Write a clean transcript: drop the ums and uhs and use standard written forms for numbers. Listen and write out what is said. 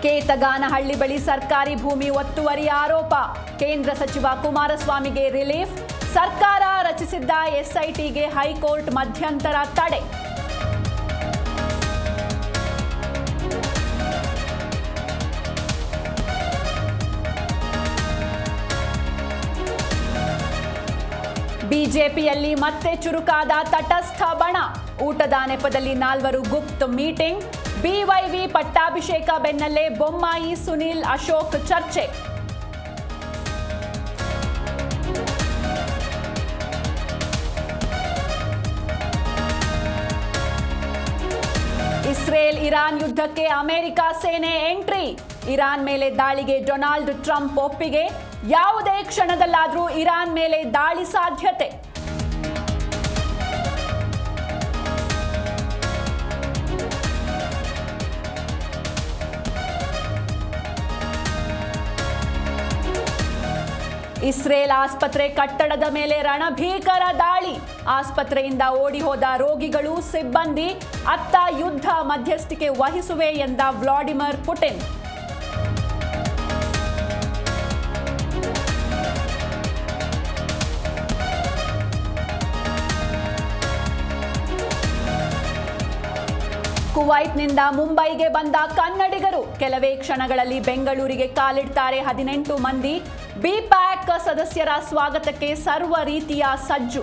ಕೇತಗಾನಹಳ್ಳಿ ಬಳಿ ಸರ್ಕಾರಿ ಭೂಮಿ ಒತ್ತುವರಿ ಆರೋಪ. ಕೇಂದ್ರ ಸಚಿವ ಕುಮಾರಸ್ವಾಮಿಗೆ ರಿಲೀಫ್. ಸರ್ಕಾರ ರಚಿಸಿದ್ದ ಎಸ್ಐಟಿಗೆ ಹೈಕೋರ್ಟ್ ಮಧ್ಯಂತರ ತಡೆ. ಬಿಜೆಪಿಯಲ್ಲಿ ಮತ್ತೆ ಚುರುಕಾದ ತಟಸ್ಥ ಬಣ. ಊಟದ ನೆಪದಲ್ಲಿ 4 ಗುಪ್ತ ಮೀಟಿಂಗ್. ಬಿವೈವಿ ಪಟ್ಟಾಭಿಷೇಕ ಬೆನ್ನಲ್ಲೇ ಬೊಮ್ಮಾಯಿ, ಸುನಿಲ್, ಅಶೋಕ್ ಚರ್ಚೆ. ಇಸ್ರೇಲ್ ಇರಾನ್ ಯುದ್ಧಕ್ಕೆ ಅಮೆರಿಕ ಸೇನೆ ಎಂಟ್ರಿ. ಇರಾನ್ ಮೇಲೆ ದಾಳಿಗೆ ಡೊನಾಲ್ಡ್ ಟ್ರಂಪ್ ಒಪ್ಪಿಗೆ. ಯಾವುದೇ ಕ್ಷಣದಲ್ಲಾದರೂ ಇರಾನ್ ಮೇಲೆ ದಾಳಿ ಸಾಧ್ಯತೆ. ಇಸ್ರೇಲ್ ಆಸ್ಪತ್ರೆ ಕಟ್ಟಡದ ಮೇಲೆ ರಣಭೀಕರ ದಾಳಿ. ಆಸ್ಪತ್ರೆಯಿಂದ ಓಡಿ ಹೋದ ರೋಗಿಗಳು, ಸಿಬ್ಬಂದಿ. ಅತ್ತ ಯುದ್ಧ ಮಧ್ಯಸ್ಥಿಕೆ ವಹಿಸುವೆ ಎಂದ ವ್ಲಾಡಿಮಿರ್ ಪುಟಿನ್. ಕುವೈಟ್ನಿಂದ ಮುಂಬೈಗೆ ಬಂದ ಕನ್ನಡಿಗರು. ಕೆಲವೇ ಕ್ಷಣಗಳಲ್ಲಿ ಬೆಂಗಳೂರಿಗೆ ಕಾಲಿಡ್ತಾರೆ 18 ಮಂದಿ. ಬಿ ಪ್ಯಾಕ್ ಸದಸ್ಯರ ಸ್ವಾಗತಕ್ಕೆ ಸರ್ವ ರೀತಿಯ ಸಜ್ಜು.